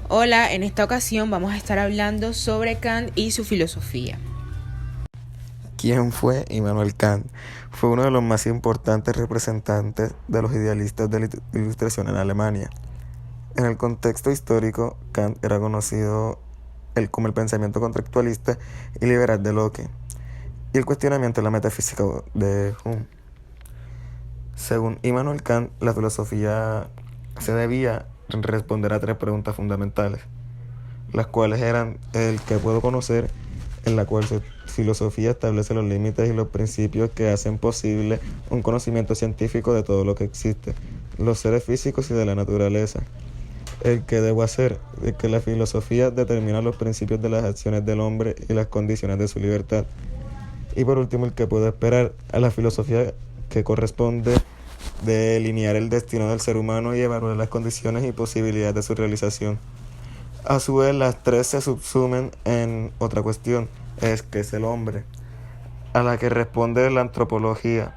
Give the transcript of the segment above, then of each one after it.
Hola, en esta ocasión vamos a estar hablando sobre Kant y su filosofía. ¿Quién fue Immanuel Kant? Fue uno de los más importantes representantes de los idealistas de la Ilustración en Alemania. En el contexto histórico, Kant era conocido como el pensamiento contractualista y liberal de Locke y el cuestionamiento de la metafísica de Hume. Según Immanuel Kant, la filosofía se debía responder a tres preguntas fundamentales, las cuales eran el que puedo conocer, en la cual su filosofía establece los límites y los principios que hacen posible un conocimiento científico de todo lo que existe, los seres físicos y de la naturaleza. El que debo hacer, es que la filosofía determina los principios de las acciones del hombre y las condiciones de su libertad. Y por último, el que puedo esperar, a la filosofía que corresponde delinear el destino del ser humano y evaluar las condiciones y posibilidades de su realización. A su vez, las tres se subsumen en otra cuestión, que es el hombre, a la que responde la antropología.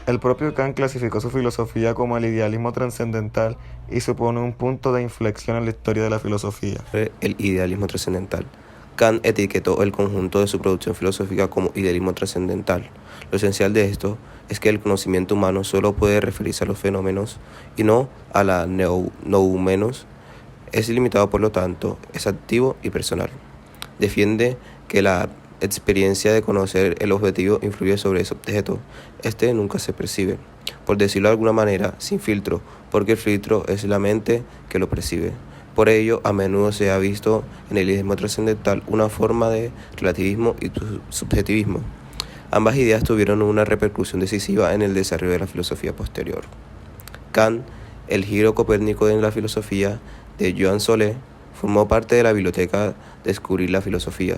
El propio Kant clasificó su filosofía como el idealismo trascendental y supone un punto de inflexión en la historia de la filosofía. El idealismo trascendental. Kant etiquetó el conjunto de su producción filosófica como idealismo trascendental. Lo esencial de esto es que el conocimiento humano solo puede referirse a los fenómenos y no a la noumenos. Es ilimitado, por lo tanto, es activo y personal. Defiende que la experiencia de conocer el objetivo influye sobre ese objeto. Este nunca se percibe, por decirlo de alguna manera, sin filtro, porque el filtro es la mente que lo percibe. Por ello, a menudo se ha visto en el idealismo trascendental una forma de relativismo y subjetivismo. Ambas ideas tuvieron una repercusión decisiva en el desarrollo de la filosofía posterior. Kant, el giro copérnico en la filosofía de Joan Solé, formó parte de la biblioteca Descubrir la Filosofía,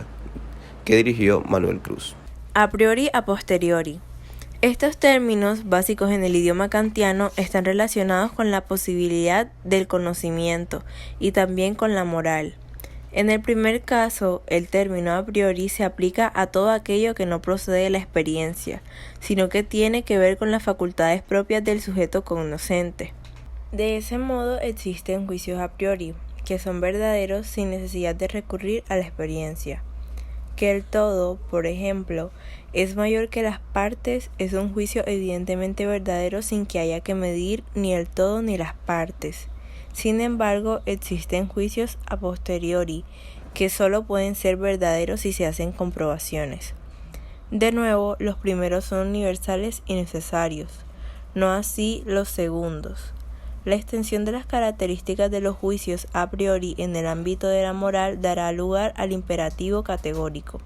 que dirigió Manuel Cruz. A priori, a posteriori. Estos términos básicos en el idioma kantiano están relacionados con la posibilidad del conocimiento y también con la moral. En el primer caso, el término a priori se aplica a todo aquello que no procede de la experiencia, sino que tiene que ver con las facultades propias del sujeto cognoscente. De ese modo existen juicios a priori, que son verdaderos sin necesidad de recurrir a la experiencia. Que el todo, por ejemplo, es mayor que las partes es un juicio evidentemente verdadero sin que haya que medir ni el todo ni las partes. Sin embargo, existen juicios a posteriori, que solo pueden ser verdaderos si se hacen comprobaciones. De nuevo, los primeros son universales y necesarios, no así los segundos. La extensión de las características de los juicios a priori en el ámbito de la moral dará lugar al imperativo categórico.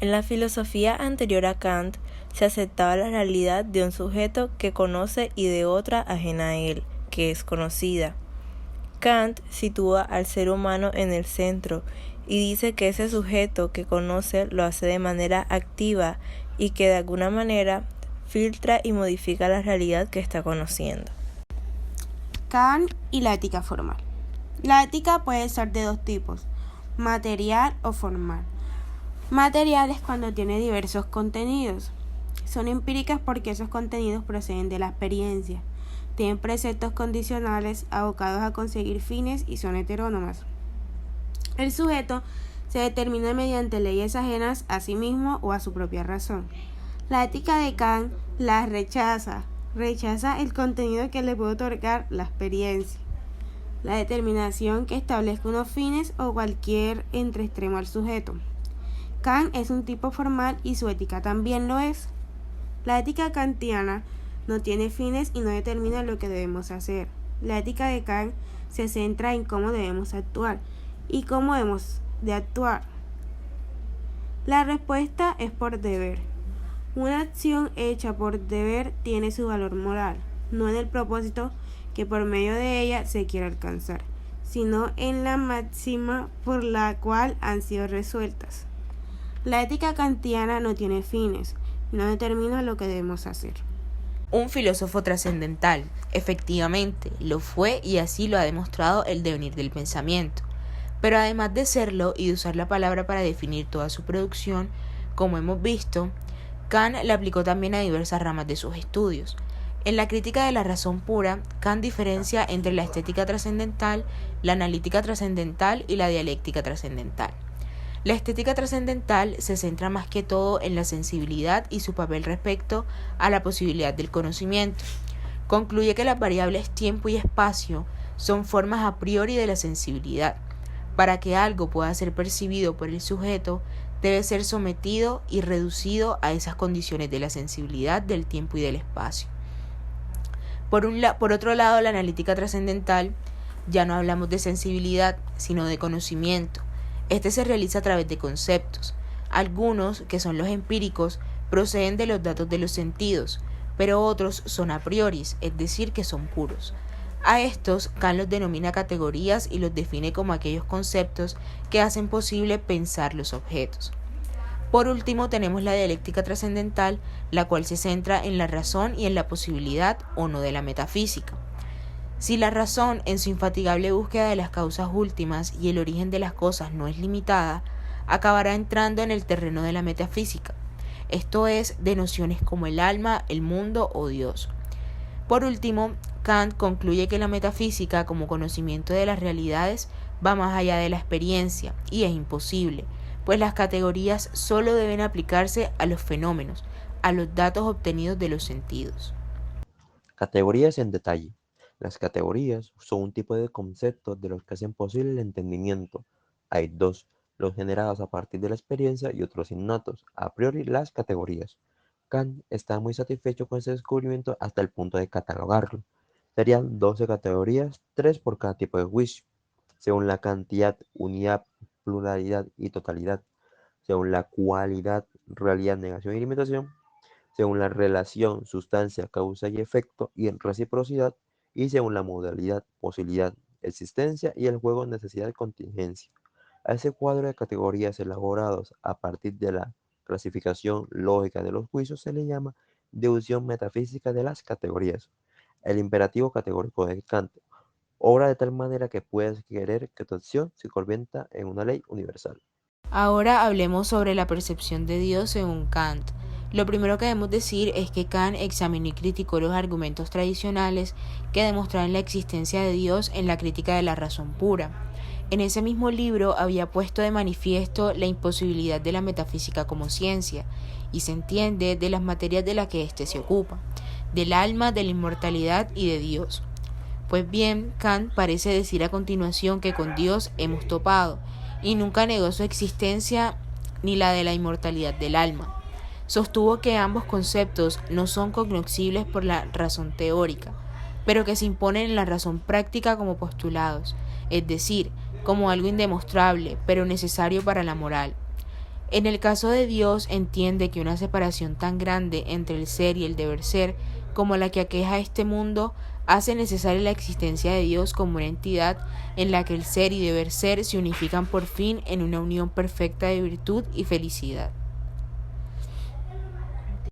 En la filosofía anterior a Kant se aceptaba la realidad de un sujeto que conoce y de otra ajena a él, que es conocida. Kant sitúa al ser humano en el centro y dice que ese sujeto que conoce lo hace de manera activa y que de alguna manera filtra y modifica la realidad que está conociendo. Kant y la ética formal. La ética puede ser de dos tipos, material o formal. Material es cuando tiene diversos contenidos. Son empíricas porque esos contenidos proceden de la experiencia. Tienen preceptos condicionales abocados a conseguir fines y son heterónomas. El sujeto se determina mediante leyes ajenas a sí mismo o a su propia razón. La ética de Kant la rechaza el contenido que le puede otorgar la experiencia, la determinación que establezca unos fines o cualquier entreextremo al sujeto. Kant es un tipo formal y su ética también lo es. La ética kantiana no tiene fines y no determina lo que debemos hacer. La ética de Kant se centra en cómo debemos actuar y cómo hemos de actuar. La respuesta es por deber. Una acción hecha por deber tiene su valor moral, no en el propósito que por medio de ella se quiere alcanzar, sino en la máxima por la cual han sido resueltas. La ética kantiana no tiene fines, no determina lo que debemos hacer. Un filósofo trascendental, efectivamente, lo fue y así lo ha demostrado el devenir del pensamiento. Pero además de serlo y de usar la palabra para definir toda su producción, como hemos visto, Kant la aplicó también a diversas ramas de sus estudios. En la crítica de la razón pura, Kant diferencia entre la estética trascendental, la analítica trascendental y la dialéctica trascendental. La estética trascendental se centra más que todo en la sensibilidad y su papel respecto a la posibilidad del conocimiento. Concluye que las variables tiempo y espacio son formas a priori de la sensibilidad. Para que algo pueda ser percibido por el sujeto, debe ser sometido y reducido a esas condiciones de la sensibilidad, del tiempo y del espacio. Por otro lado, la analítica trascendental, ya no hablamos de sensibilidad, sino de conocimiento. Este se realiza a través de conceptos. Algunos, que son los empíricos, proceden de los datos de los sentidos, pero otros son a priori, es decir, que son puros. A estos, Kant los denomina categorías y los define como aquellos conceptos que hacen posible pensar los objetos. Por último, tenemos la dialéctica trascendental, la cual se centra en la razón y en la posibilidad o no de la metafísica. Si la razón, en su infatigable búsqueda de las causas últimas y el origen de las cosas, no es limitada, acabará entrando en el terreno de la metafísica, esto es, de nociones como el alma, el mundo o Dios. Por último, Kant concluye que la metafísica, como conocimiento de las realidades, va más allá de la experiencia y es imposible, pues las categorías solo deben aplicarse a los fenómenos, a los datos obtenidos de los sentidos. Categorías en detalle. Las categorías son un tipo de conceptos de los que hacen posible el entendimiento. Hay dos, los generados a partir de la experiencia y otros innatos, a priori las categorías. Kant está muy satisfecho con este descubrimiento hasta el punto de catalogarlo. Serían 12 categorías, 3 por cada tipo de juicio, según la cantidad, unidad, pluralidad y totalidad, según la cualidad, realidad, negación y limitación, según la relación, sustancia, causa y efecto y reciprocidad, y según la modalidad, posibilidad, existencia y el juego, necesidad y contingencia. A ese cuadro de categorías elaborados a partir de la clasificación lógica de los juicios se le llama deducción metafísica de las categorías. El imperativo categórico de Kant obra de tal manera que puedes querer que tu acción se convierta en una ley universal. Ahora hablemos sobre la percepción de Dios según Kant. Lo primero que debemos decir es que Kant examinó y criticó los argumentos tradicionales que demostraban la existencia de Dios en la crítica de la razón pura. En ese mismo libro había puesto de manifiesto la imposibilidad de la metafísica como ciencia, y se entiende de las materias de las que éste se ocupa, del alma, de la inmortalidad y de Dios. Pues bien, Kant parece decir a continuación que con Dios hemos topado, y nunca negó su existencia ni la de la inmortalidad del alma. Sostuvo que ambos conceptos no son cognoscibles por la razón teórica, pero que se imponen en la razón práctica como postulados, es decir, como algo indemostrable, pero necesario para la moral. En el caso de Dios, entiende que una separación tan grande entre el ser y el deber ser como la que aqueja este mundo hace necesaria la existencia de Dios como una entidad en la que el ser y deber ser se unifican por fin en una unión perfecta de virtud y felicidad.